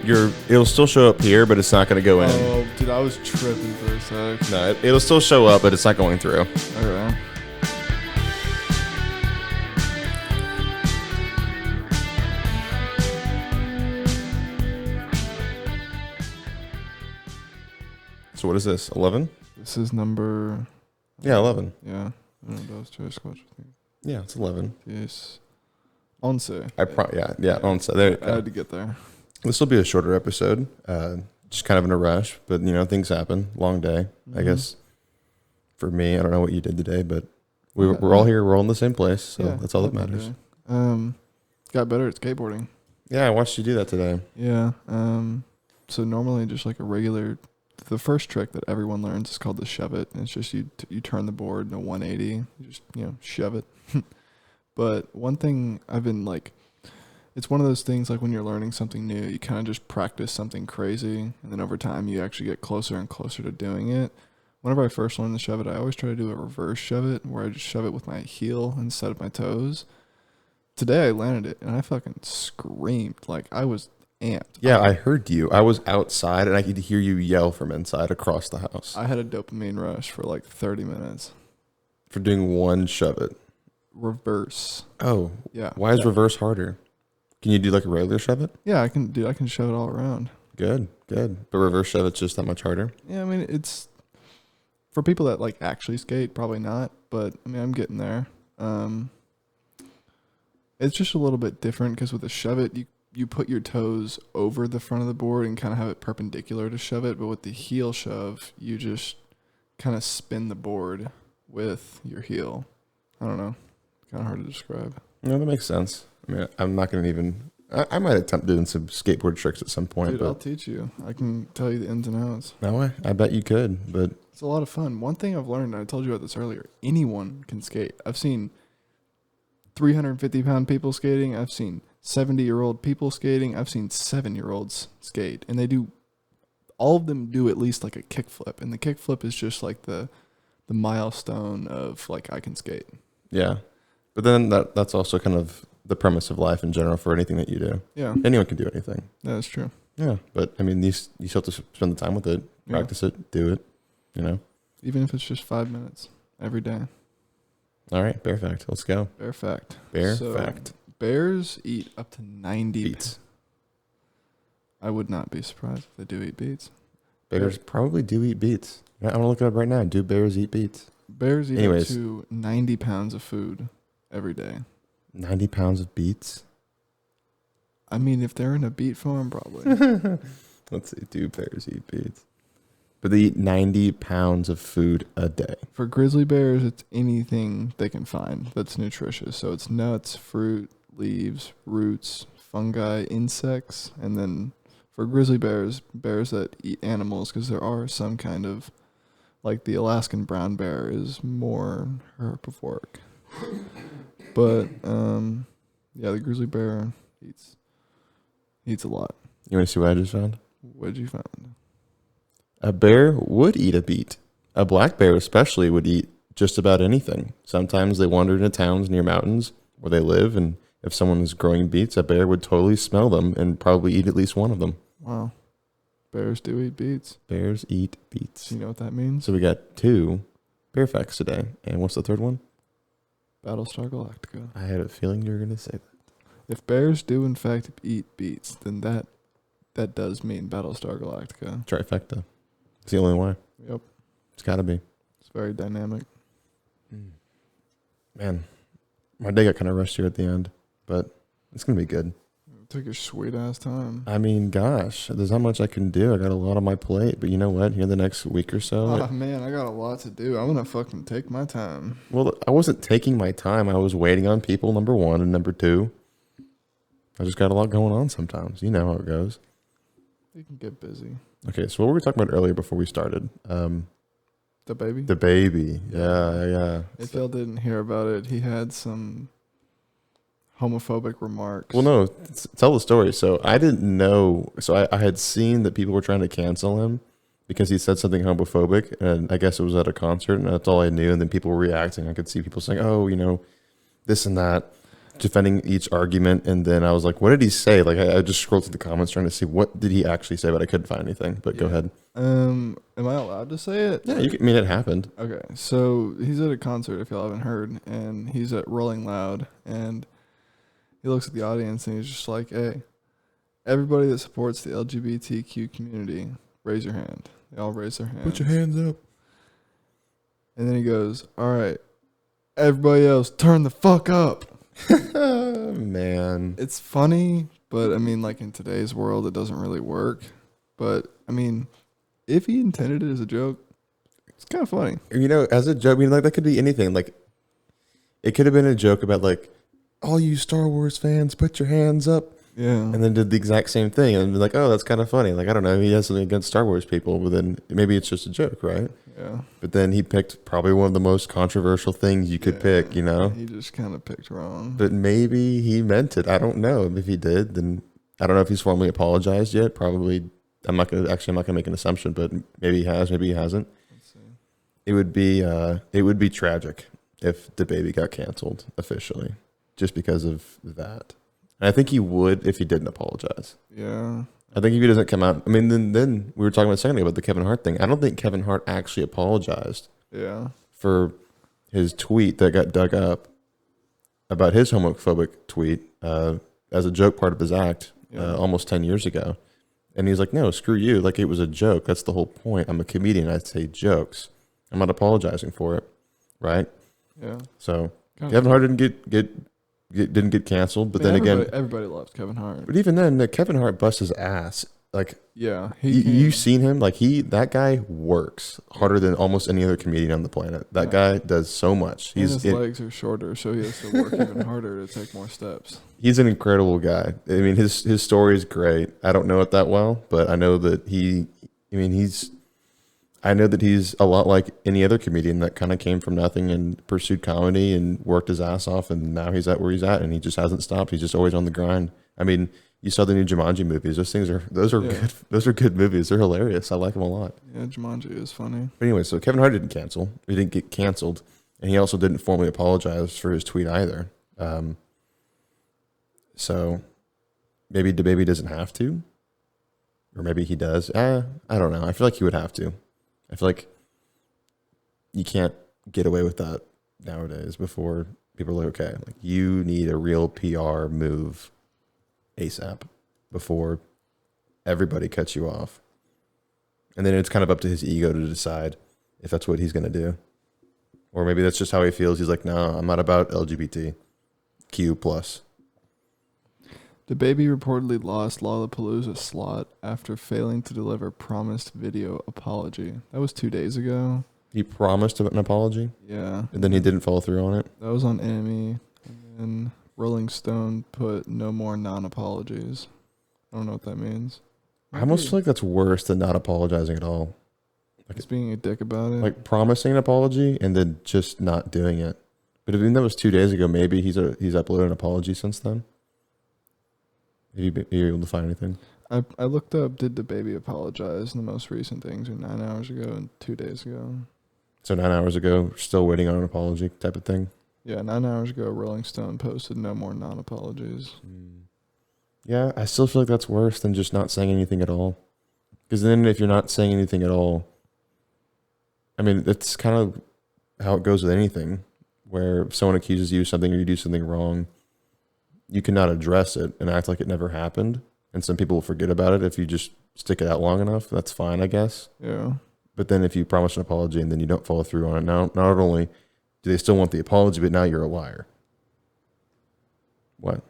It'll still show up here, but it's not going to go in. Oh, dude, I was tripping for a sec. No, it'll still show up, but it's not going through. Okay. So what is this? 11? This is number. Yeah, 11. Yeah. I don't know. Those two scotch. Yeah, it's 11. Yes. Once. Yeah. Once. There you I go. had to get there. This will be a shorter episode. Just kind of in a rush, but things happen. Long day, I guess. For me, I don't know what you did today, but we're all here. We're all in the same place, so that's all that matters. Got better at skateboarding. Yeah, I watched you do that today. Yeah. So normally just like a regular, the first trick that everyone learns is called the shove it. And it's just you turn the board in a 180, you just shove it. But one thing I've been like, it's one of those things like when you're learning something new, you kind of just practice something crazy, and then over time you actually get closer and closer to doing it. Whenever I first learned to shove it, I always try to do a reverse shove it, where I just shove it with my heel instead of my toes. Today I landed it, and I fucking screamed. Like, I was amped. Yeah, I heard you. I was outside, and I could hear you yell from inside across the house. I had a dopamine rush for like 30 minutes. For doing one shove it. Reverse. Oh. Yeah. Why is reverse harder? Can you do like a regular shove it? Yeah, I can shove it all around. Good. But reverse shove it's just that much harder? Yeah, I mean, it's for people that like actually skate, probably not, but I mean, I'm getting there. It's just a little bit different because with a shove it, you put your toes over the front of the board and kind of have it perpendicular to shove it, but with the heel shove, you just kind of spin the board with your heel. I don't know. Kind of hard to describe. No, that makes sense. I mean, I'm not going to even... I might attempt doing some skateboard tricks at some point. Dude, but I'll teach you. I can tell you the ins and outs. No way. I bet you could, but... It's a lot of fun. One thing I've learned, and I told you about this earlier, anyone can skate. I've seen 350-pound people skating. I've seen 70-year-old people skating. I've seen 7-year-olds skate. And all of them do at least like a kickflip. And the kickflip is just like the milestone of like, I can skate. Yeah. But then that's also kind of the premise of life in general for anything that you do. Yeah. Anyone can do anything. That's true. Yeah. But I mean, you still have to spend the time with it, practice it, do it, Even if it's just 5 minutes every day. All right. Bear fact. Let's go. Bear fact. Fact. Bears eat up to 90 Beets. I would not be surprised if they do eat beets. Bears probably do eat beets. I'm going to look it up right now. Do bears eat beets? Bears eat Anyways. up to 90 pounds of food every day. 90 pounds of beets? I mean, if they're in a beet farm, probably. Let's see. Do bears eat beets? But they eat 90 pounds of food a day. For grizzly bears, it's anything they can find that's nutritious. So it's nuts, fruit, leaves, roots, fungi, insects. And then for grizzly bears that eat animals, because there are some kind of, like the Alaskan brown bear is more herbivoric. But, the grizzly bear eats a lot. You want to see what I just found? What did you find? A bear would eat a beet. A black bear especially would eat just about anything. Sometimes they wander into towns near mountains where they live, and if someone is growing beets, a bear would totally smell them and probably eat at least one of them. Wow. Bears do eat beets. Bears eat beets. Do you know what that means? So we got 2 bear facts today. And what's the third one? Battlestar Galactica. I had a feeling you were going to say that. If bears do in fact eat beets, then that does mean Battlestar Galactica. Trifecta. It's the only way. Yep. It's got to be. It's very dynamic. Man, my day got kind of rushed here at the end, but it's going to be good. Took your sweet ass time. I mean, gosh, there's not much I can do. I got a lot on my plate, but you know what? Here the next week or so. Oh, man, I got a lot to do. I'm going to fucking take my time. Well, I wasn't taking my time. I was waiting on people, number 1, and number 2. I just got a lot going on sometimes. You know how it goes. You can get busy. Okay, so what were we talking about earlier before we started? The baby? The baby. Yeah. If y'all didn't hear about it, he had some homophobic remarks. Well, no, tell the story. So I didn't know. So I had seen that people were trying to cancel him because he said something homophobic, and I guess it was at a concert, and that's all I knew. And then people were reacting. I could see people saying, "Oh, this and that." defending each argument, and then I was like, what did he say? Like, I just scrolled through the comments trying to see what did he actually say, but I couldn't find anything. But go ahead. Am I allowed to say it? Yeah, I mean, it happened. Okay, so he's at a concert, if y'all haven't heard, and he's at Rolling Loud, and he looks at the audience, and he's just like, hey, everybody that supports the LGBTQ community, raise your hand. They all raise their hands. Put your hands up. And then he goes, all right, everybody else, turn the fuck up. Man. It's funny, but I mean, like in today's world, it doesn't really work. But I mean, if he intended it as a joke, it's kind of funny. You know, as a joke, I mean, like, that could be anything. Like, it could have been a joke about, like, all you Star Wars fans, put your hands up. Yeah. And then did the exact same thing and be like, oh, that's kind of funny. Like, I don't know, he has something against Star Wars people, but then maybe it's just a joke, right? Yeah. But then he picked probably one of the most controversial things you could pick, you know? He just kind of picked wrong. But maybe he meant it. I don't know. If he did, then I don't know if he's formally apologized yet. Probably. I'm not gonna make an assumption, but maybe he has, maybe he hasn't. Let's see. It would be tragic if the baby got canceled officially, just because of that. And I think he would if he didn't apologize. Yeah. I think if he doesn't come out, I mean, then we were talking about a second ago about the Kevin Hart thing. I don't think Kevin Hart actually apologized. Yeah. For his tweet that got dug up about his homophobic tweet as a joke part of his act almost 10 years ago. And he's like, no, screw you. Like, it was a joke. That's the whole point. I'm a comedian. I say jokes. I'm not apologizing for it. Right? Yeah. So Kevin Hart didn't get canceled. But then again, everybody loves Kevin Hart. But even then, Kevin Hart busts his ass. Like, yeah, you've seen him. Like, that guy works harder than almost any other comedian on the planet. That guy does so much. His legs are shorter, so he has to work even harder to take more steps. He's an incredible guy. I mean, his story is great. I don't know it that well, but I know that I know that he's a lot like any other comedian that kind of came from nothing and pursued comedy and worked his ass off, and now he's at where he's at, and he just hasn't stopped. He's just always on the grind. I mean, you saw the new Jumanji movies. Those are good. Those are good movies. They're hilarious. I like them a lot. Yeah, Jumanji is funny. But anyway, so Kevin Hart didn't cancel. He didn't get canceled, and he also didn't formally apologize for his tweet either. So maybe DaBaby doesn't have to, or maybe he does. I don't know. I feel like he would have to. I feel like you can't get away with that nowadays. Before people are like, okay, like, you need a real PR move ASAP before everybody cuts you off. And then it's kind of up to his ego to decide if that's what he's going to do. Or maybe that's just how he feels. He's like, no, I'm not about LGBTQ+. DaBaby reportedly lost Lollapalooza slot after failing to deliver promised video apology. That was 2 days ago. He promised an apology? Yeah. And then he didn't follow through on it? That was on Enemy. And then Rolling Stone put no more non-apologies. I don't know what that means. I almost feel like that's worse than not apologizing at all. Like, just being a dick about it. Like promising an apology and then just not doing it. But even that was 2 days ago, maybe he's uploaded an apology since then. Are you able to find anything? I looked up, did DaBaby apologize? And the most recent things are 9 hours ago and 2 days ago. So 9 hours ago, still waiting on an apology type of thing? Yeah, 9 hours ago, Rolling Stone posted no more non-apologies. Yeah, I still feel like that's worse than just not saying anything at all. Because then if you're not saying anything at all, I mean, that's kind of how it goes with anything. Where if someone accuses you of something or you do something wrong, you cannot address it and act like it never happened. And some people will forget about it if you just stick it out long enough. That's fine, I guess. Yeah. But then if you promise an apology and then you don't follow through on it, now not only do they still want the apology, but now you're a liar. What?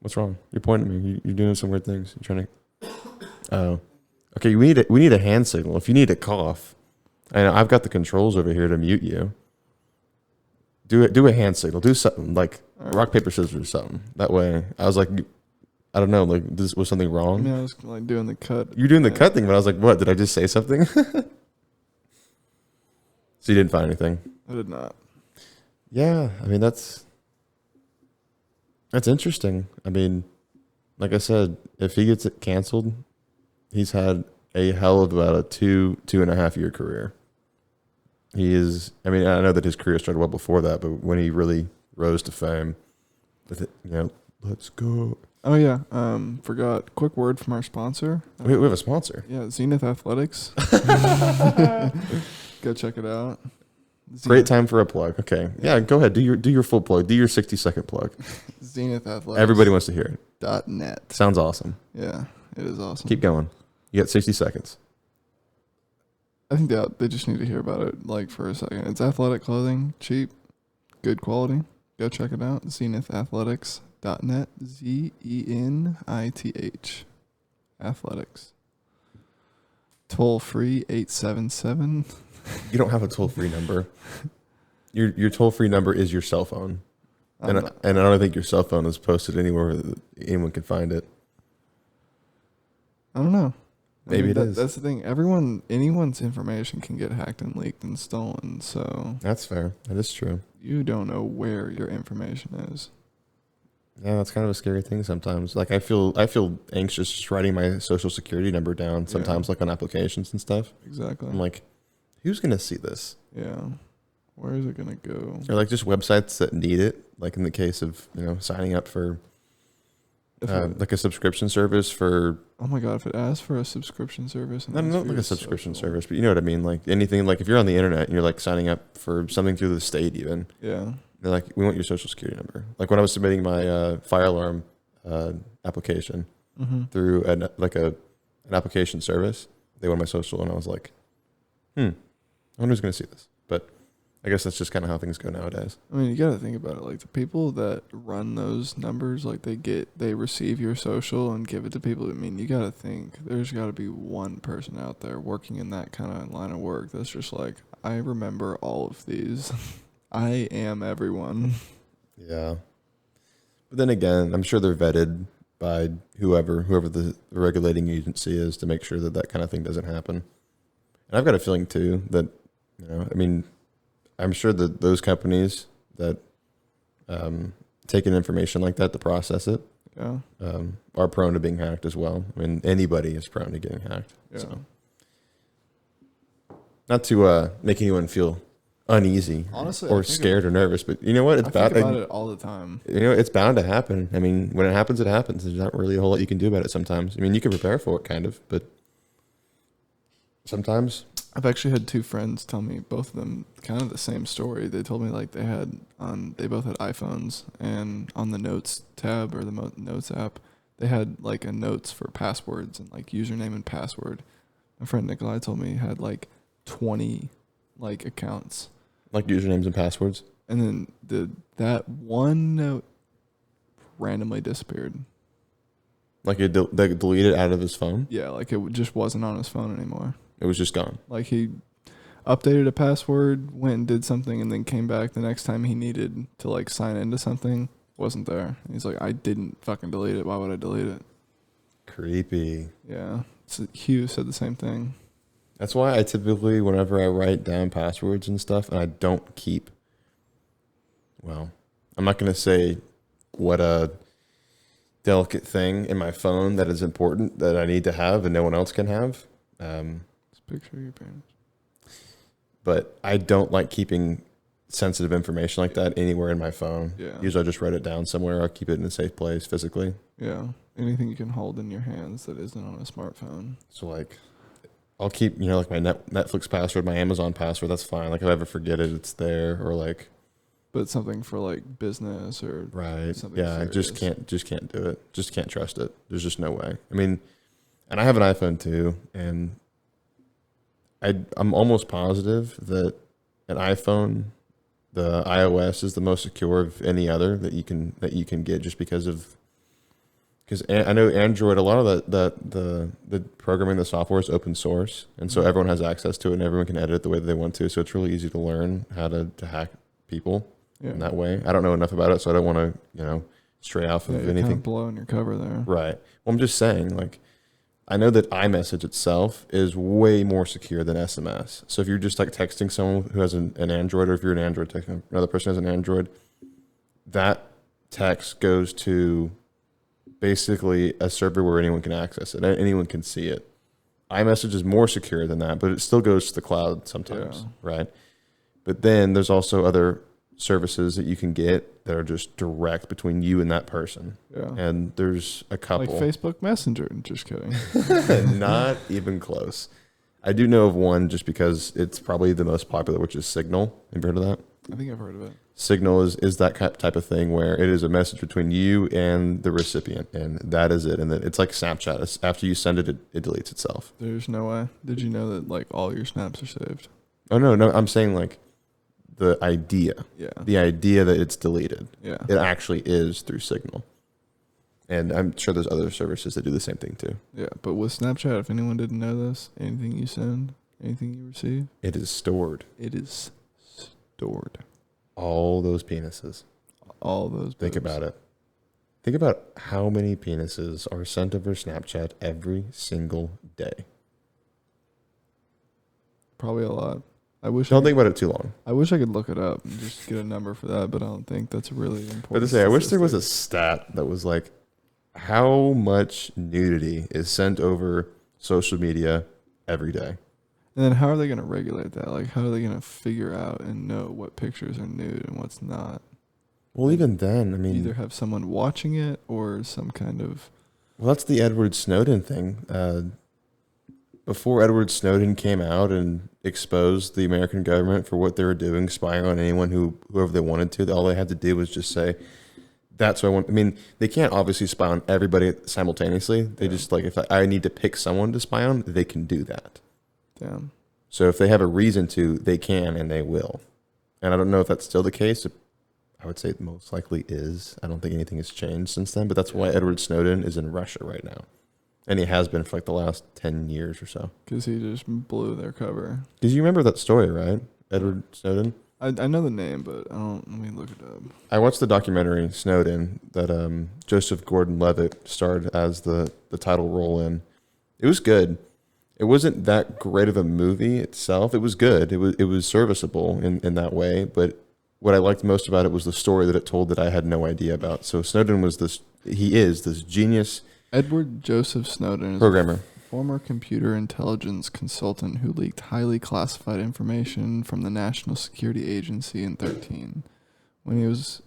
What's wrong? You're pointing at me. You're doing some weird things. You're trying to... Oh. Okay, we need a hand signal. If you need a cough, I know I've got the controls over here to mute you. Do a hand signal. Do something like rock, paper, scissors or something. That way, I was like, I don't know, like, was something wrong? I mean, I was like doing the cut. You're doing the cut thing, but I was like, what? Did I just say something? So you didn't find anything? I did not. Yeah, I mean, that's interesting. I mean, like I said, if he gets it canceled, he's had a hell of about a 2.5 year career. He is, I mean, I know that his career started well before that, but when he really rose to fame with it. Let's go. Oh yeah. Forgot. Quick word from our sponsor. We have a sponsor. Yeah, Zenith Athletics. Go check it out. Great time for a plug. Okay. Yeah, go ahead. Do your full plug. Do your 60-second plug. Zenith Athletics. Everybody wants to hear it. .net. Sounds awesome. Yeah, it is awesome. Keep going. You got 60 seconds. I think they just need to hear about it like for a second. It's athletic clothing, cheap, good quality. Go check it out. ZenithAthletics.net. ZENITH. Athletics. Toll free 877. You don't have a toll-free number. Your toll-free number is your cell phone. And I don't think your cell phone is posted anywhere that anyone can find it. I don't know. Maybe it is. That's the thing. Anyone's information can get hacked and leaked and stolen. So That's fair. That is true. you don't know where your information is. Yeah, that's kind of a scary thing sometimes. Like I feel anxious just writing my social security number down sometimes, like on applications and stuff. Exactly. I'm like, who's gonna see this? Yeah. Where is it gonna go? Or like just websites that need it. Like in the case of signing up for like a subscription service for. Oh my god! If it asks for a subscription service, Not like a subscription service, but you know what I mean. Like anything. Like if you're on the internet and you're like signing up for something through the state, even. Yeah. They're like, we want your social security number. Like when I was submitting my fire alarm application through an application service, they wanted my social, and I was like, I wonder who's going to see this. But I guess that's just kind of how things go nowadays. I mean, you got to think about it. Like the people that run those numbers, like they receive your social and give it to people. I mean, you got to think there's got to be one person out there working in that kind of line of work that's just like, I remember all of these. I am everyone. Yeah. But then again, I'm sure they're vetted by whoever the regulating agency is to make sure that kind of thing doesn't happen. And I've got a feeling too that, I mean, I'm sure that those companies that take in information like that to process it are prone to being hacked as well. I mean, anybody is prone to getting hacked. Yeah. So. Not to make anyone feel uneasy, honestly, or scared or nervous, but you know what? I think about it all the time. It's bound to happen. I mean, when it happens, it happens. There's not really a whole lot you can do about it sometimes. I mean, you can prepare for it, kind of, but sometimes. I've actually had two friends tell me, both of them, kind of the same story. They told me like they both had iPhones, and on the Notes tab or the Notes app, they had like a notes for passwords and like username and password. My friend Nikolai told me he had like 20 like accounts. Like usernames and passwords? And then that one note randomly disappeared. Like they deleted it out of his phone? Yeah, like it just wasn't on his phone anymore. It was just gone. Like he updated a password, went and did something, and then came back the next time he needed to like sign into something, wasn't there. And he's like, I didn't fucking delete it. Why would I delete it? Creepy. Yeah. So Hugh said the same thing. That's why I typically, whenever I write down passwords and stuff, and I don't keep, well, I'm not going to say what a delicate thing in my phone that is important that I need to have and no one else can have. Just picture your parents. But I don't like keeping sensitive information like that anywhere in my phone. Yeah. Usually I just write it down somewhere. I'll keep it in a safe place physically. Yeah. Anything you can hold in your hands that isn't on a smartphone. So like, I'll keep, like my Netflix password, my Amazon password. That's fine. Like if I ever forget it, it's there. Or like, but something for like business or right. Something Yeah, serious. I just can't do it. Just can't trust it. There's just no way. I mean, and I have an iPhone too, and I'm almost positive that an iPhone, the iOS is the most secure of any other that you can get, just because I know Android, a lot of the programming, the software is open source, and so everyone has access to it, and everyone can edit it the way that they want to. So it's really easy to learn how to hack people in that way. I don't know enough about it, so I don't want to stray off of anything. Kind of blowing your cover there. Right. Well, I'm just saying, like, I know that iMessage itself is way more secure than SMS. So if you're just like texting someone who has an Android, or if you're an Android texting another person who has an Android, that text goes to basically a server where anyone can access it, anyone can see it. iMessage is more secure than that, but it still goes to the cloud sometimes, right? But then there's also other services that you can get that are just direct between you and that person. Yeah. And there's a couple. Like Facebook Messenger. Just kidding. Not even close. I do know of one just because it's probably the most popular, which is Signal. Have you heard of that? I think I've heard of it. Signal is that type of thing where it is a message between you and the recipient, and that is it. And then it's like Snapchat. After you send it, it deletes itself. There's no way. Did you know that like all your snaps are saved? Oh, no. I'm saying like the idea. Yeah. The idea that it's deleted. Yeah. It actually is through Signal. And I'm sure there's other services that do the same thing too. Yeah. But with Snapchat, if anyone didn't know this, anything you send, anything you receive, It is stored. it is stored. All those penises. All those. Think boobs. about it. Think about how many penises are sent over Snapchat every single day. Probably a lot. I wish. Don't think about it too long. I wish I could look it up and just get a number for that, but I don't think that's really important. But to say, I wish there was a stat that was like how much nudity is sent over social media every day. And then how are they going to regulate that? Like, how are they going to figure out and know what pictures are nude and what's not? Well, even then, I mean, Either have someone watching it or some kind of. well, that's the Edward Snowden thing. Before Edward Snowden came out and exposed the American government for what they were doing, spying on anyone whoever they wanted to, all they had to do was just say, that's what I want. I mean, they can't obviously spy on everybody simultaneously. They just like, if I need to pick someone to spy on, they can do that. Damn. So if they have a reason to, they can and they will. And I don't know if that's still the case. I would say it most likely is. I don't think anything has changed since then, but that's why Edward Snowden is in Russia right now. And he has been for like the last 10 years or so. Because he just blew their cover. Because you remember that story, right? Edward Snowden? I know the name, but I don't. Let me look it up. I watched the documentary Snowden that Joseph Gordon-Levitt starred as the title role in. It was good. It wasn't that great of a movie itself. It was good. It was serviceable in that way. But what I liked most about it was the story that it told that I had no idea about. So Snowden was he is this genius Edward Joseph Snowden is programmer. a former computer intelligence consultant who leaked highly classified information from the National Security Agency in 2013 when he was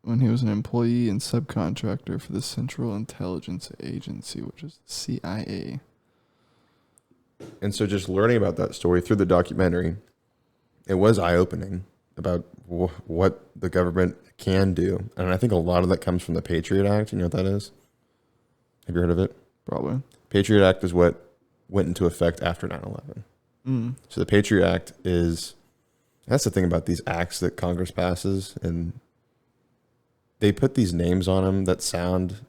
an employee and subcontractor for the Central Intelligence Agency, which is the CIA. And so just learning about that story through the documentary, it was eye-opening about what the government can do. And I think a lot of that comes from the Patriot Act. You know what that is? Have you heard of it? Probably. Patriot Act is what went into effect after 9/11. Mm. So the Patriot Act that's the thing about these acts that Congress passes, and they put these names on them that sound,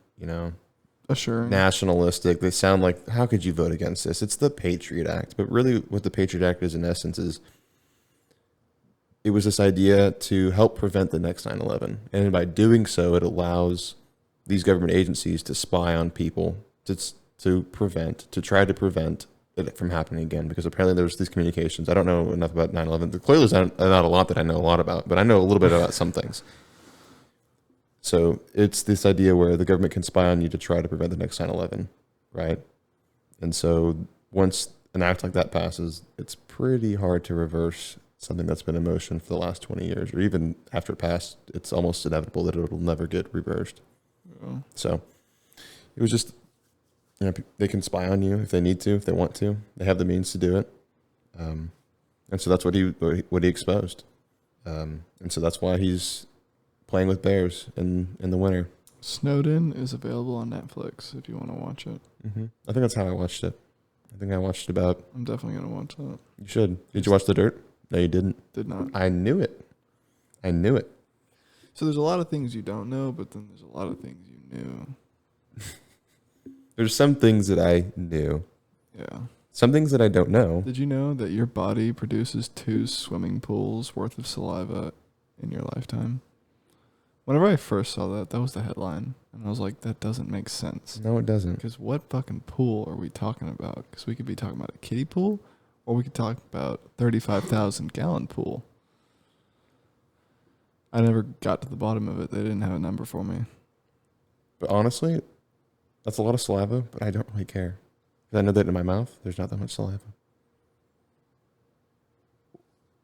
Assuring. nationalistic. They sound like, how could you vote against this? It's the Patriot Act. But really what the Patriot Act is in essence is it was this idea to help prevent the next 9/11. And by doing so, it allows these government agencies to spy on people to try to prevent it from happening again. Because apparently there was these communications. I don't know enough about 9/11. Clearly there's not a lot that I know a lot about, but I know a little bit about some things. So it's this idea where the government can spy on you to try to prevent the next 9/11, right? And so once an act like that passes, it's pretty hard to reverse something that's been in motion for the last 20 years, or even after it passed, it's almost inevitable that it'll never get reversed. Oh. So it was just, they can spy on you if they need to, if they want to. They have the means to do it. And so that's what he exposed. And so that's why he's playing with bears in the winter. Snowden is available on Netflix if you want to watch it. Mm-hmm. I think that's how I watched it. I think I watched about... I'm definitely going to watch that. You should. Did you watch The Dirt? No, you didn't. Did not. I knew it. So there's a lot of things you don't know, but then there's a lot of things you knew. There's some things that I knew. Yeah. Some things that I don't know. Did you know that your body produces 2 swimming pools worth of saliva in your lifetime? Whenever I first saw that was the headline. And I was like, that doesn't make sense. No, it doesn't. Because what fucking pool are we talking about? Because we could be talking about a kiddie pool, or we could talk about 35,000 gallon pool. I never got to the bottom of it. They didn't have a number for me. But honestly, that's a lot of saliva, but I don't really care. 'Cause I know that in my mouth, there's not that much saliva.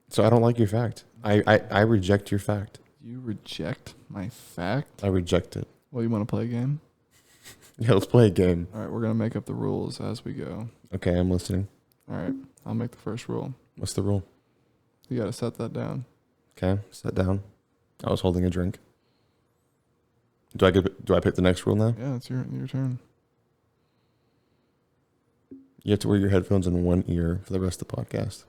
So I don't like your fact. I reject your fact. You reject my fact? I reject it. Well, you want to play a game? Yeah, let's play a game. All right, we're going to make up the rules as we go. Okay, I'm listening. All right, I'll make the first rule. What's the rule? You got to set that down. Okay, sit down. I was holding a drink. Do I pick the next rule now? Yeah, it's your turn. You have to wear your headphones in one ear for the rest of the podcast.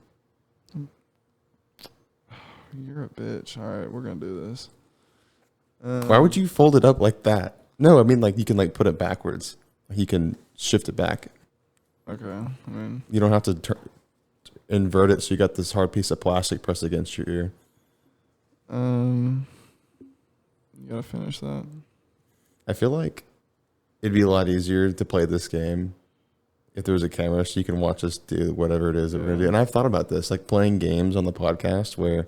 You're a bitch. All right, we're going to do this. Why would you fold it up like that? No, I mean like you can like put it backwards. You can shift it back. Okay, I mean... You don't have to invert it so you got this hard piece of plastic pressed against your ear. You got to finish that. I feel like it'd be a lot easier to play this game if there was a camera so you can watch us do whatever it is that we're going to do. And I've thought about this, like playing games on the podcast where...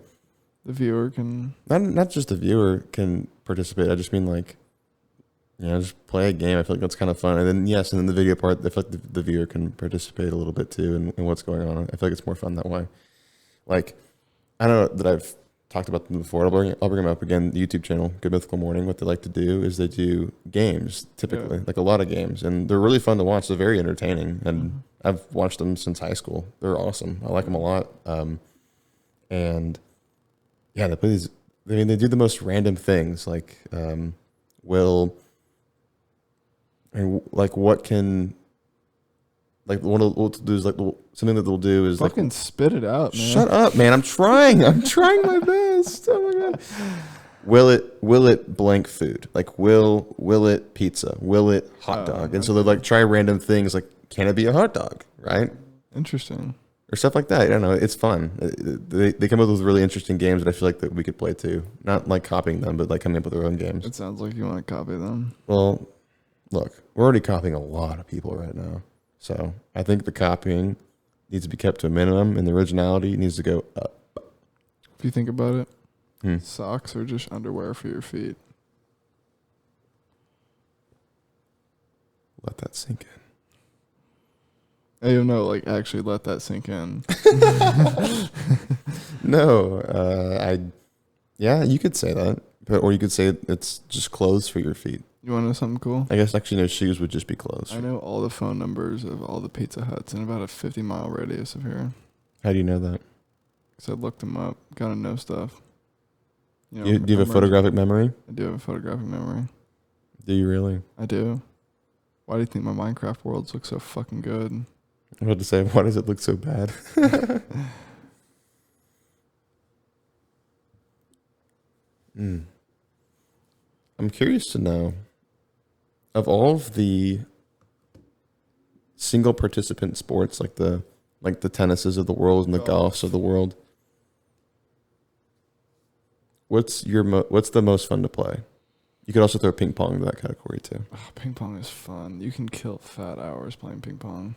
The viewer can... Not just the viewer can participate. I just mean like, just play a game. I feel like that's kind of fun. And then, and then the video part, I feel like the viewer can participate a little bit too in what's going on. I feel like it's more fun that way. Like, I don't know that I've talked about them before. I'll bring them up again. The YouTube channel, Good Mythical Morning, what they like to do is they do games, typically, like a lot of games. And they're really fun to watch. They're very entertaining. And I've watched them since high school. They're awesome. I like them a lot. And yeah, they play these. I mean, they do the most random things, like what can, like what they'll do is like something that they'll do is fucking like spit it out, man. Shut up, man! I'm trying my best. Oh my god. Will it blank food? Like will it pizza? Will it hot dog? And so they like try random things like, can it be a hot dog? Right? Interesting. Or stuff like that. I don't know. It's fun. They come up with really interesting games that I feel like that we could play too. Not like copying them, but like coming up with their own games. It sounds like you want to copy them. Well, look, we're already copying a lot of people right now. So I think the copying needs to be kept to a minimum and the originality needs to go up. If you think about it, socks are just underwear for your feet. Let that sink in. I don't know, like actually let that sink in. No, you could say that, or you could say it's just clothes for your feet. You want to know something cool? I guess actually no, shoes would just be clothes. I know all the phone numbers of all the Pizza Huts in about a 50-mile radius of here. How do you know that? Because I looked them up. Gotta know stuff. Do you have a photographic memory? I do have a photographic memory. Do you really? I do. Why do you think my Minecraft worlds look so fucking good? I'm about to say, why does it look so bad? I'm curious to know, of all of the single participant sports like the tennises of the world and the golfs of the world, what's the most fun to play? You could also throw ping pong into that category too. Oh, ping pong is fun. You can kill fat hours playing ping pong.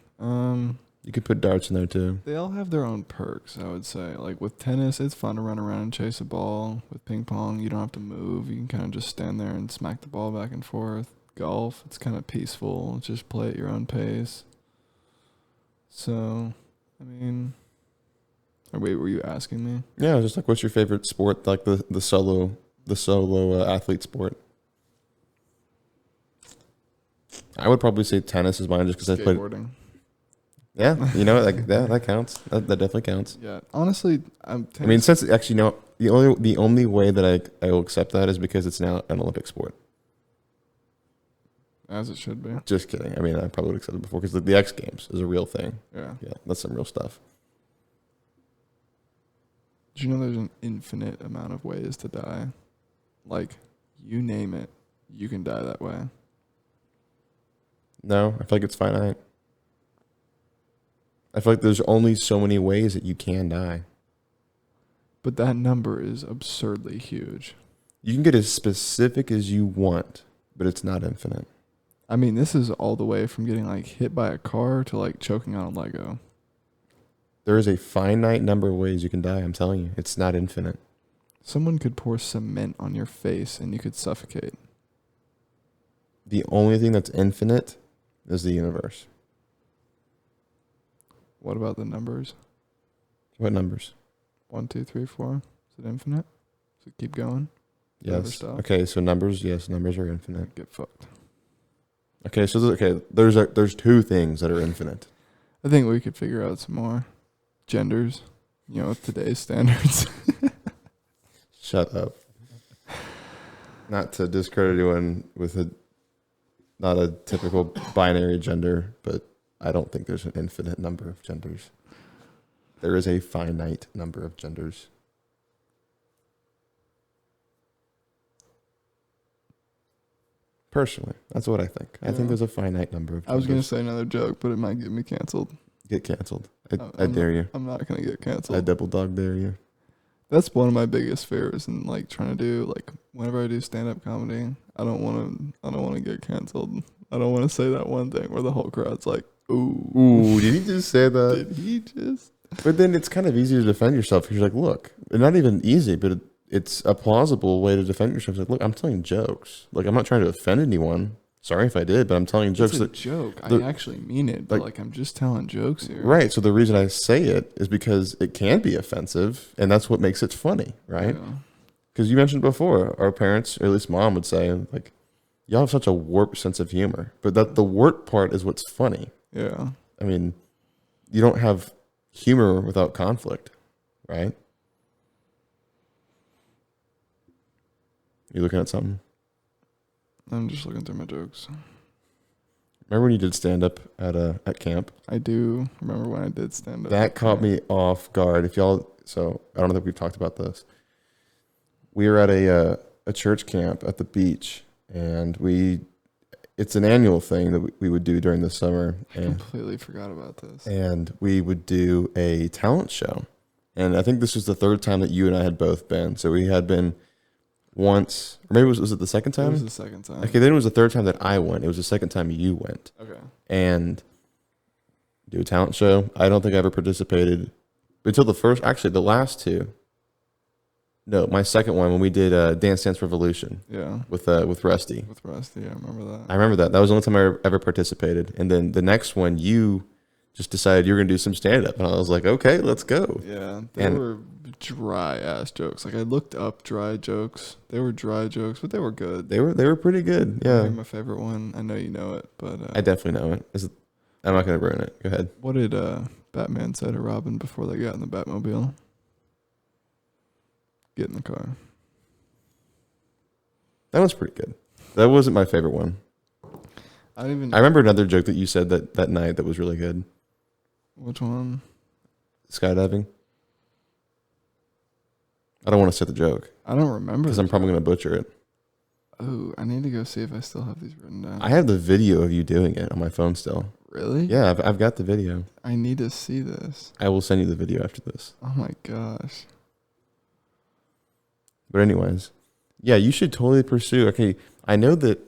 You could put darts in there too. They all have their own perks, I would say. Like with tennis, it's fun to run around and chase a ball. With ping pong, you don't have to move. You can kind of just stand there and smack the ball back and forth. Golf, it's kind of peaceful. Just play at your own pace. So, I mean... wait, were you asking me? Yeah, I was just like, what's your favorite sport? Like the solo athlete sport? I would probably say tennis is mine just because I played. Skateboarding. Yeah, that counts. That definitely counts. Yeah, honestly, I mean, since actually, the only way that I will accept that is because it's now an Olympic sport. As it should be. Just kidding. I mean, I probably would accept it before because the X Games is a real thing. Yeah, that's some real stuff. Did you know there's an infinite amount of ways to die? Like, you name it, you can die that way. No, I feel like it's finite. I feel like there's only so many ways that you can die. But that number is absurdly huge. You can get as specific as you want, but it's not infinite. I mean, this is all the way from getting like hit by a car to like choking on a Lego. There is a finite number of ways you can die. I'm telling you, it's not infinite. Someone could pour cement on your face and you could suffocate. The only thing that's infinite is the universe. What about the numbers? What numbers? 1, 2, 3, 4. Is it infinite? Does it keep going? Never Yes. stop? Okay, so numbers, yes, numbers are infinite. Get fucked. Okay, so there's two things that are infinite. I think we could figure out some more genders, with today's standards. Shut up. Not to discredit anyone with not a typical binary gender, but I don't think there's an infinite number of genders. There is a finite number of genders. Personally, that's what I think. I Yeah. think there's a finite number of genders. I was going to say another joke, but it might get me canceled. Get canceled. I dare you. I'm not going to get canceled. I double dog dare you. That's one of my biggest fears in like trying to do like whenever I do stand up comedy, I don't want to get canceled. I don't want to say that one thing where the whole crowd's like, Ooh, did he just say that? Did he just? But then it's kind of easy to defend yourself because you're like, look, it's not even easy, but it's a plausible way to defend yourself. It's like, look, I'm telling jokes. Like, I'm not trying to offend anyone. Sorry if I did, but I'm telling jokes. It's a joke. I actually mean it, but like I'm just telling jokes here. Right. So the reason I say it is because it can be offensive, and that's what makes it funny, right? Because you mentioned before, our parents, or at least mom, would say, like, y'all have such a warped sense of humor. But that the warped part is what's funny. Yeah. I mean, you don't have humor without conflict, right? You looking at something? I'm just looking through my jokes. Remember when you did stand up at camp? I do remember when I did stand up. That caught me off guard. So I don't know if we've talked about this. We were at a church camp at the beach, and it's an annual thing that we would do during the summer. I completely forgot about this. And we would do a talent show. And I think this was the third time that you and I had both been. So we had been once, or maybe was it the second time? It was the second time. Okay, then it was the third time that I went. It was the second time you went. Okay. And do a talent show. I don't think I ever participated until the last two. No, my second one when we did Dance Dance Revolution. Yeah. With Rusty. With Rusty, I remember that. I remember that. That was the only time I ever participated. And then the next one, you just decided you were going to do some stand-up. And I was like, okay, let's go. Yeah, they were dry-ass jokes. Like, I looked up dry jokes. They were dry jokes, but they were good. They were pretty good, yeah. My favorite one. I know you know it, but... I definitely know it. I'm not going to ruin it. Go ahead. What did Batman say to Robin before they got in the Batmobile? Get in the car. That was pretty good. That wasn't my favorite one. I remember another joke that you said that night that was really good. Which one? Skydiving. I don't want to say the joke. I don't remember. Because I'm probably going to butcher it. Oh, I need to go see if I still have these written down. I have the video of you doing it on my phone still. Really? Yeah, I've got the video. I need to see this. I will send you the video after this. Oh my gosh. But anyways, yeah, you should totally pursue. Okay, I know that.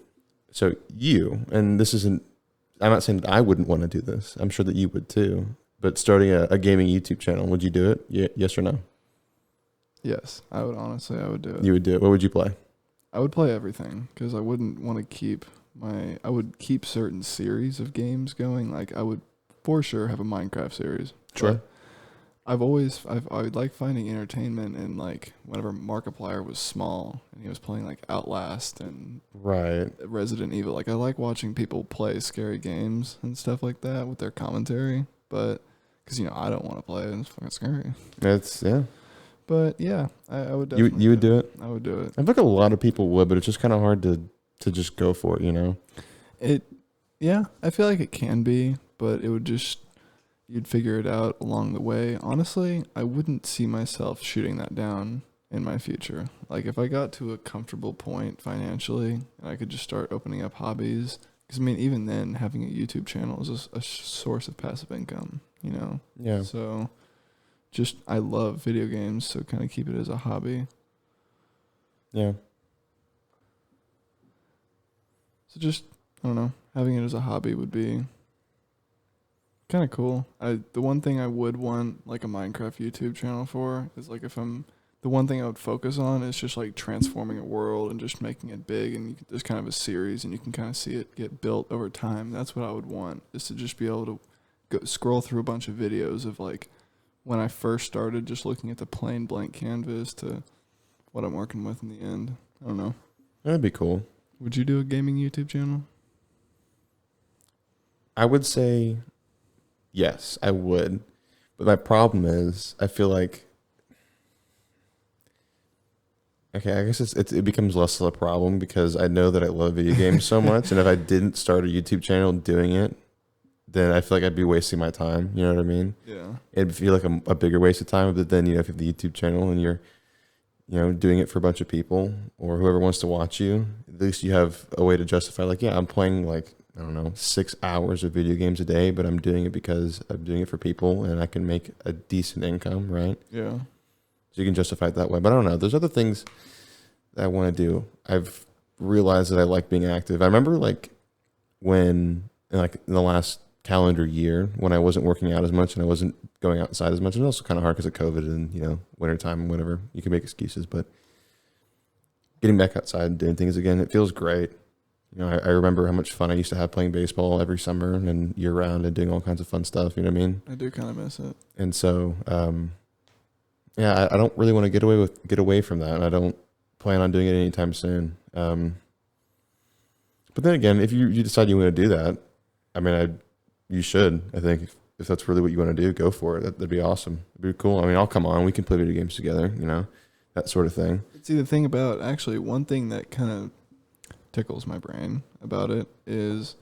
So you, and this isn't. I'm not saying that I wouldn't want to do this. I'm sure that you would too. But starting a gaming YouTube channel, would you do it? Yes or no? Yes, I would honestly. I would do it. You would do it. What would you play? I would play everything because I wouldn't want to keep I would keep certain series of games going. Like I would for sure have a Minecraft series. Sure. I would like finding entertainment in like whenever Markiplier was small and he was playing like Outlast and Resident Evil. Like I like watching people play scary games and stuff like that with their commentary, but because I don't want to play it. It's fucking scary. Yeah. But yeah, I would definitely. You would do it. I would do it. I think a lot of people would, but it's just kind of hard to just go for it. Yeah, I feel like it can be, but it would just. You'd figure it out along the way. Honestly, I wouldn't see myself shooting that down in my future. Like if I got to a comfortable point financially and I could just start opening up hobbies, because even then having a YouTube channel is a source of passive income, Yeah. So I love video games, so kind of keep it as a hobby. Yeah. So I don't know, having it as a hobby would be kind of cool. The one thing I would want like a Minecraft YouTube channel for is like the one thing I would focus on is just like transforming a world and just making it big, and there's kind of a series and you can kind of see it get built over time. That's what I would want, is to just be able to scroll through a bunch of videos of like when I first started, just looking at the plain blank canvas to what I'm working with in the end. I don't know. That'd be cool. Would you do a gaming YouTube channel? I would say yes, I would. But my problem is, I feel like, okay, I guess it becomes less of a problem because I know that I love video games so much, and if I didn't start a YouTube channel doing it, then I feel like I'd be wasting my time. You know what I mean? Yeah. It'd feel like a bigger waste of time. But then, if you have the YouTube channel and you're, doing it for a bunch of people or whoever wants to watch you, at least you have a way to justify, like, yeah, I'm playing, like, I don't know, 6 hours of video games a day, but I'm doing it because I'm doing it for people and I can make a decent income, right? Yeah. So you can justify it that way. But I don't know. There's other things that I want to do. I've realized that I like being active. I remember, like, when, in the last calendar year, when I wasn't working out as much and I wasn't going outside as much. And it was also kind of hard because of COVID and, wintertime and whatever. You can make excuses, but getting back outside and doing things again, it feels great. I remember how much fun I used to have playing baseball every summer and year round and doing all kinds of fun stuff. You know what I mean? I do kind of miss it. And so, I don't really want to get away from that. And I don't plan on doing it anytime soon. But then again, if you decide you want to do that, I mean, you should. I think if that's really what you want to do, go for it. That'd be awesome. It'd be cool. I mean, I'll come on. We can play video games together, that sort of thing. See, the thing about, actually, one thing that kind of tickles my brain about it is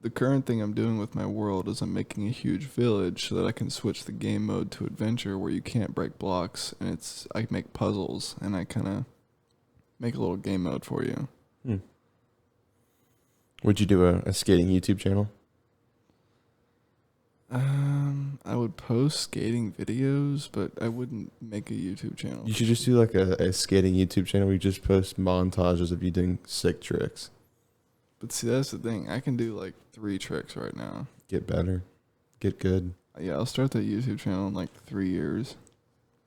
the current thing I'm doing with my world is I'm making a huge village so that I can switch the game mode to adventure where you can't break blocks, and I make puzzles, and I kind of make a little game mode for you. Would you do a skating YouTube channel? I would post skating videos, but I wouldn't make a YouTube channel. You should just do like a skating YouTube channel where you just post montages of you doing sick tricks. But see, that's the thing. I can do like 3 tricks right now. Get better. Get good. Yeah, I'll start that YouTube channel in like 3 years.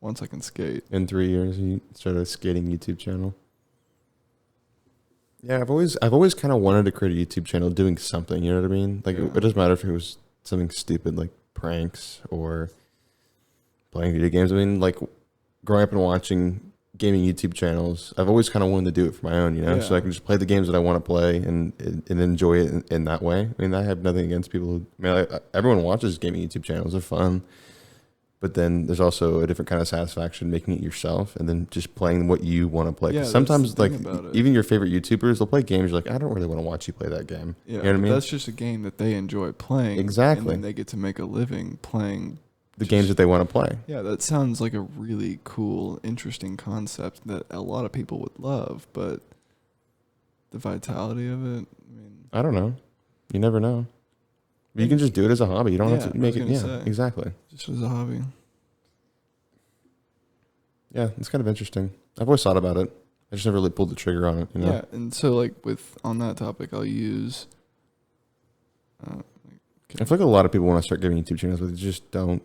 Once I can skate. In 3 years, you start a skating YouTube channel. Yeah, I've always kind of wanted to create a YouTube channel doing something. You know what I mean? Like, Yeah. it doesn't matter if it was something stupid like pranks or playing video games. I mean, like, growing up and watching gaming YouTube channels, I've always kind of wanted to do it for my own, Yeah. so I can just play the games that I want to play and enjoy it in that way. I mean, I have nothing against people who, everyone watches gaming YouTube channels. They're fun. But then there's also a different kind of satisfaction making it yourself and then just playing what you want to play. Yeah, 'Cause sometimes, that's the like, thing about it. even your favorite YouTubers, they'll play games. You're like, I don't really want to watch you play that game. Yeah, You know what I mean? that's just a game that they enjoy playing. Exactly. And then they get to make a living playing The games that they want to play. Yeah, that sounds like a really cool, interesting concept that a lot of people would love, but the vitality of it, I mean... I don't know. You never know. You can just do it as a hobby. You don't have to make it. Yeah, say. exactly. Just as a hobby. Yeah, it's kind of interesting. I've always thought about it. I just never really pulled the trigger on it. Yeah, and so like on that topic, I'll use... I feel like a lot of people want to start giving YouTube channels, but they just don't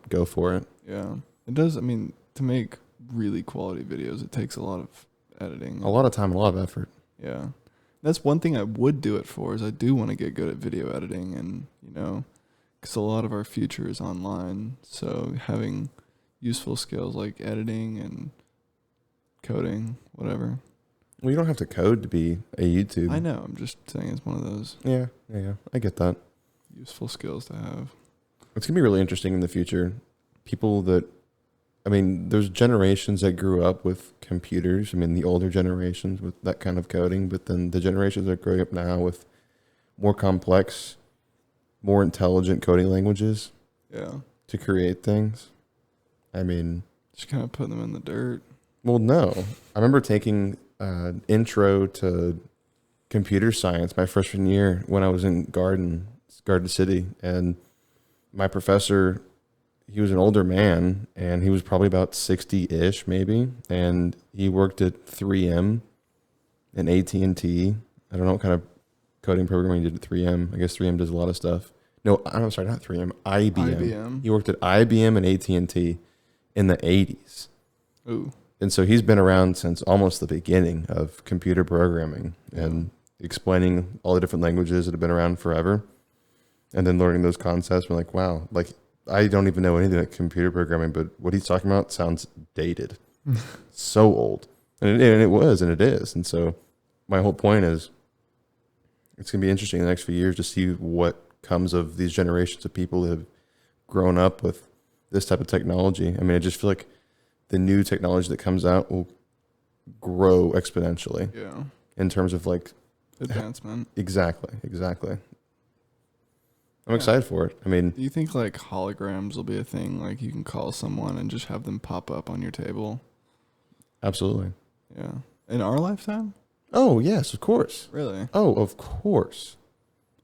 go for it. Yeah. It does, I mean, to make really quality videos, it takes a lot of editing. A lot of time, a lot of effort. Yeah. That's one thing I would do it for, is I do want to get good at video editing and, because a lot of our future is online. So having useful skills like editing and coding, whatever. Well, you don't have to code to be a YouTube. I know. I'm just saying it's one of those Yeah. I get that. useful skills to have. It's going to be really interesting in the future. There's generations that grew up with computers. The older generations with that kind of coding, but then the generations that are growing up now with more complex, more intelligent coding languages. Yeah. To create things. Just kind of putting them in the dirt. Well, no. I remember taking intro to computer science my freshman year when I was in Garden City, and my professor, he was an older man, and he was probably about 60-ish maybe, and he worked at 3M and AT&T. I don't know what kind of coding programming he did at 3M. I guess 3M does a lot of stuff. No, I'm sorry, not 3M, IBM. He worked at IBM and AT&T in the 80s. Ooh. And so he's been around since almost the beginning of computer programming and explaining all the different languages that have been around forever. And then learning those concepts. We're like, wow, like I don't even know anything about computer programming, but what he's talking about sounds dated, so old, and it was, and it is, and so my whole point is, it's gonna be interesting in the next few years to see what comes of these generations of people that have grown up with this type of technology. I mean, I just feel like the new technology that comes out will grow exponentially. Yeah. In terms of like Advancement. Exactly. I'm excited for it. I mean, do you think like holograms will be a thing? Like you can call someone and just have them pop up on your table? absolutely. Yeah. In our lifetime? Oh, yes, of course. Really? Oh, of course.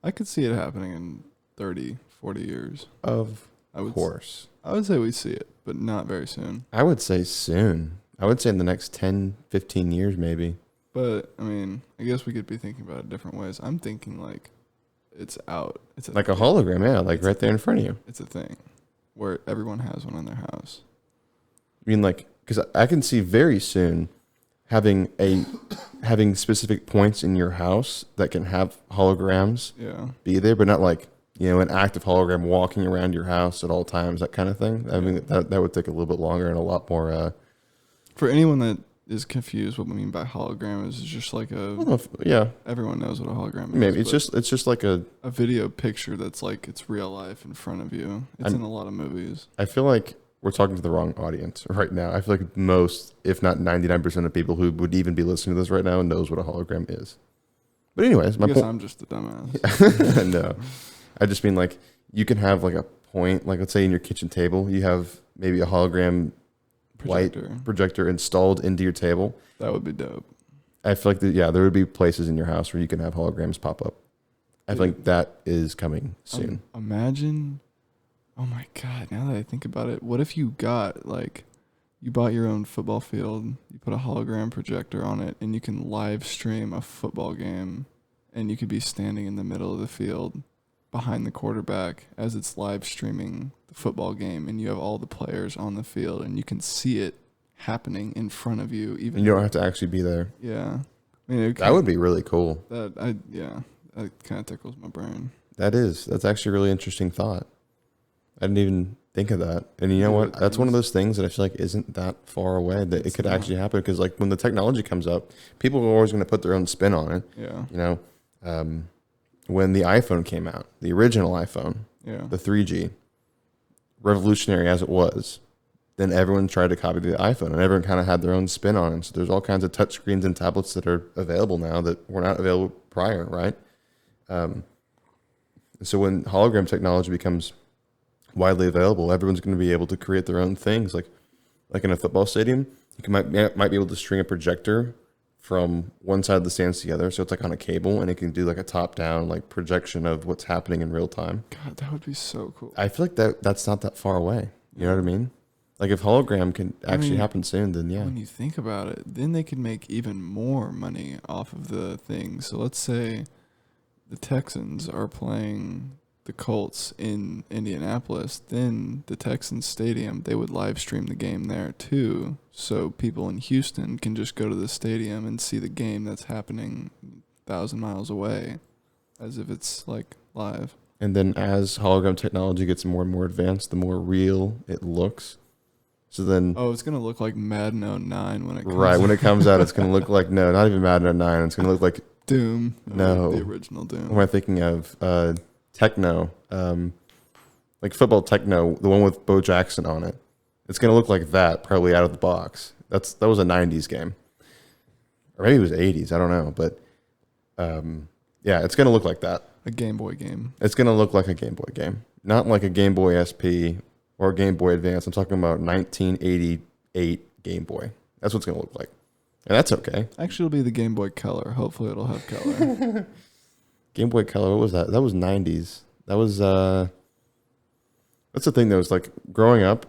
I could see it happening in 30, 40 years. Of I would course. I would say we see it, but not very soon. I would say soon. I would say in the next 10, 15 years, maybe. But I mean, I guess we could be thinking about it different ways. I'm thinking like it's out. It's Like a hologram, yeah, like It's right there in front of you. It's a thing where everyone has one in their house. I mean, like, because I can see very soon having specific points in your house that can have holograms Yeah. be there, but not like, an active hologram walking around your house at all times, that kind of thing. I mean, that would take a little bit longer and a lot more. For anyone that is confused, what we mean by hologram is just like I don't know if, everyone knows what a hologram is. maybe it's just like a video picture that's like it's real life in front of you. It's in a lot of movies. I feel like we're talking to the wrong audience right now. I feel like most, if not 99% of people who would even be listening to this right now knows what a hologram is. But anyways, I guess point. I'm just a dumbass. No, I just mean like you can have like a point, like let's say in your kitchen table, you have maybe a hologram projector installed into your table. That would be dope. I feel like there would be places in your house where you can have holograms pop up. I feel like that is coming soon. Imagine, oh my God, now that I think about it, what if you bought your own football field, you put a hologram projector on it, and you can live stream a football game, and you could be standing in the middle of the field behind the quarterback as it's live streaming the football game, and you have all the players on the field, and you can see it happening in front of you. Even And you don't have to actually be there. Yeah. I mean, That would be really cool. That kind of tickles my brain. That's actually a really interesting thought. I didn't even think of that. And you know what? That's one of those things that I feel like isn't that far away that it could actually happen. Because like when the technology comes up, people are always going to put their own spin on it. Yeah. When the iPhone came out, the original iPhone, the 3G, revolutionary as it was, then everyone tried to copy the iPhone, and everyone kind of had their own spin on it. So there's all kinds of touchscreens and tablets that are available now that were not available prior, right? So when hologram technology becomes widely available, everyone's going to be able to create their own things. Like in a football stadium, might be able to string a projector from one side of the stands together, so it's like on a cable, and it can do like a top-down like projection of what's happening in real time. God, that would be so cool. I feel like that's not that far away. You know what I mean? Like if hologram can actually happen soon, then yeah. When you think about it, then they could make even more money off of the thing. So let's say the Texans are playing the Colts in Indianapolis, then the Texans stadium, they would live stream the game there too. So people in Houston can just go to the stadium and see the game that's happening 1,000 miles away as if it's like live. And then as hologram technology gets more and more advanced, the more real it looks. So then, it's gonna look like Madden 09 when it comes right, when it comes out, it's gonna look like not even Madden 09. It's gonna look like Doom. No, the original Doom. What am I thinking of? Techno, like football Techno, the one with Bo Jackson on it. It's gonna look like that, probably out of the box. That was a '90s game, or maybe it was '80s. I don't know, but yeah, it's gonna look like that. A Game Boy game. It's gonna look like a Game Boy game, not like a Game Boy SP or Game Boy Advance. I'm talking about 1988 Game Boy. That's what it's gonna look like, and that's okay. Actually, it'll be the Game Boy Color. Hopefully, it'll have color. Game Boy Color, what was that? That was 90s. That was, that's the thing that was like growing up.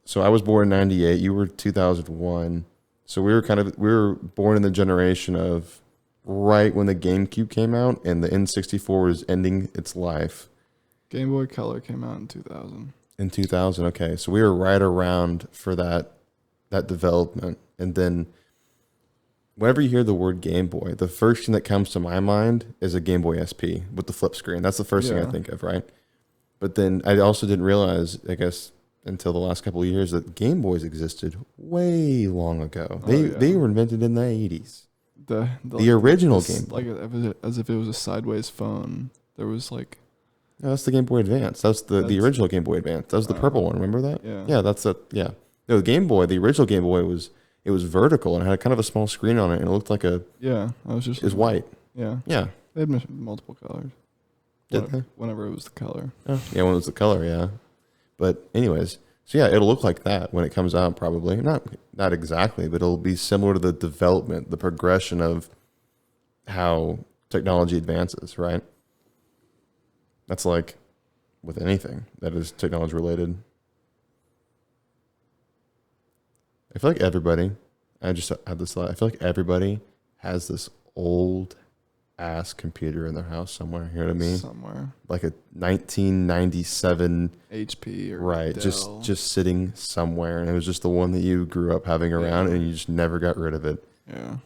So I was born in 98. You were 2001. So we were born in the generation of right when the GameCube came out and the N64 was ending its life. Game Boy Color came out in 2000. In 2000, okay. So we were right around for that development. And then whenever you hear the word Game Boy, the first thing that comes to my mind is a Game Boy SP with the flip screen. That's the first thing I think of, right? But then I also didn't realize, I guess, until the last couple of years that Game Boys existed way long ago. They were invented in the 80s. The original Game Boy. Like as if it was a sideways phone. There was like... No, that's the Game Boy Advance. That's the original Game Boy Advance. That was the purple one. Remember that? Yeah. Yeah, that's it. Yeah. No, the Game Boy, the original Game Boy was vertical and had kind of a small screen on it, and it looked like it was white. Yeah. Yeah. They had multiple colors. Did they? Whenever it was the color. Oh, yeah, when it was the color, yeah. But anyways, so yeah, it'll look like that when it comes out, probably. Not exactly, but it'll be similar to the development, the progression of how technology advances, right? That's like with anything that is technology related. I feel like everybody, I just had this thought, I feel like everybody has this old ass computer in their house somewhere. You know what I mean? Somewhere. Like a 1997 HP or right, Dell. just sitting somewhere, and it was just the one that you grew up having around, and you just never got rid of it. Yeah.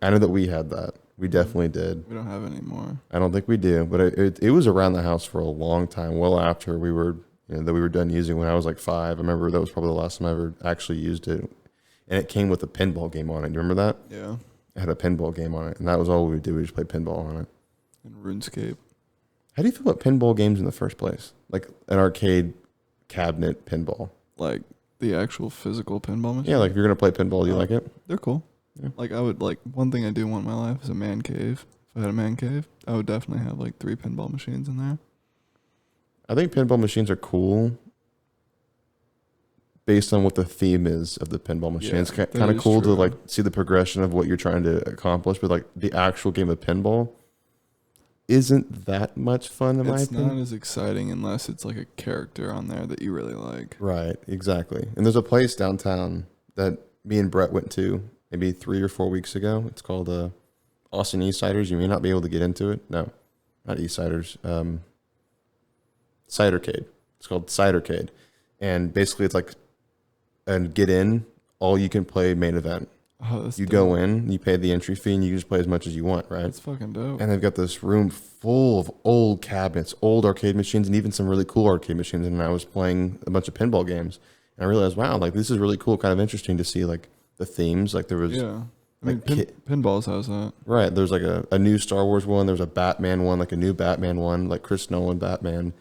I know that we had that. We definitely did. We don't have any more. I don't think we do, but it was around the house for a long time. Well after we were that we were done using when I was like 5. I remember that was probably the last time I ever actually used it, and it came with a pinball game on it. You remember that? Yeah. It had a pinball game on it, and that was all we would do. We just play pinball on it. And RuneScape. How do you feel about pinball games in the first place? Like an arcade cabinet pinball. Like the actual physical pinball machine? Yeah, like if you're gonna play pinball, do you like it? They're cool. Yeah. Like I would one thing I do want in my life is a man cave. If I had a man cave, I would definitely have like 3 pinball machines in there. I think pinball machines are cool based on what the theme is of the pinball machine. Yeah, it's kind of cool true. to like see the progression of what you're trying to accomplish, but like the actual game of pinball isn't that much fun in my opinion. It's not as exciting unless it's like a character on there that you really like. Right, exactly. And there's a place downtown that me and Brett went to maybe 3 or 4 weeks ago. It's called Austin Eastsiders. You may not be able to get into it. No, not Eastsiders. Cidercade. It's called Cidercade. And basically it's like and get in, all you can play main event. Oh, that's you dope. go in, you pay the entry fee, and you just play as much as you want, right? That's fucking dope. And they've got this room full of old cabinets, old arcade machines, and even some really cool arcade machines. And I was playing a bunch of pinball games, and I realized, wow, like this is really cool, kind of interesting to see like the themes. Like there was, yeah, I mean, like pinballs has that. Right. There's like a new Star Wars one. There's a Batman one, like a new Batman one, like Chris Nolan Batman,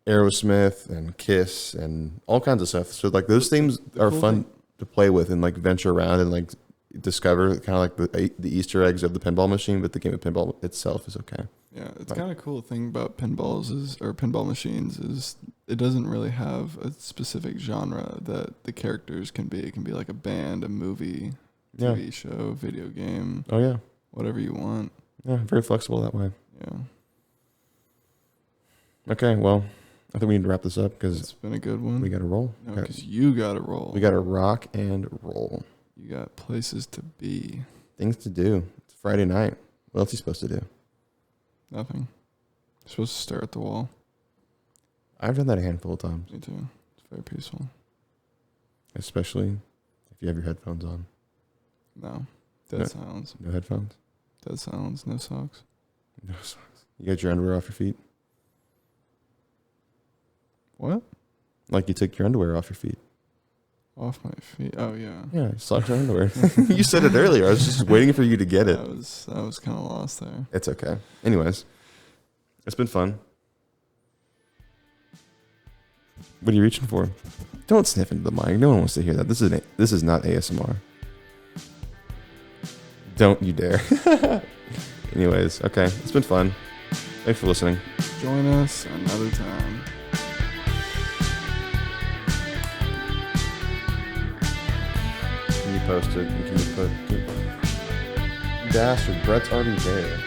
Aerosmith and Kiss and all kinds of stuff. So like those themes are cool fun to play with and like venture around and like discover kind of like the Easter eggs of the pinball machine, but the game of pinball itself is okay. Yeah, it's kind of cool thing about pinball machines is it doesn't really have a specific genre that the characters can be. It can be like a band, a movie, TV show, video game. Oh yeah, whatever you want. Yeah, very flexible that way. Yeah. Okay, well, I think we need to wrap this up because it's been a good one. We got to roll. No, because you got to roll. We got to rock and roll. You got places to be. Things to do. It's Friday night. What else are you supposed to do? Nothing. You're supposed to stare at the wall. I've done that a handful of times. Me too. It's very peaceful. Especially if you have your headphones on. No. Dead silence. No headphones? Dead silence. No socks. No socks. You got your underwear off your feet? What? Like you took your underwear off your feet. Off my feet? Oh, yeah. Yeah, socks or underwear. You said it earlier. I was just waiting for you to get it. I was kind of lost there. It's okay. Anyways, it's been fun. What are you reaching for? Don't sniff into the mic. No one wants to hear that. This is not ASMR. Don't you dare. Anyways, okay. It's been fun. Thanks for listening. Join us another time. Can you post it? Can you bastard, Brett's already there.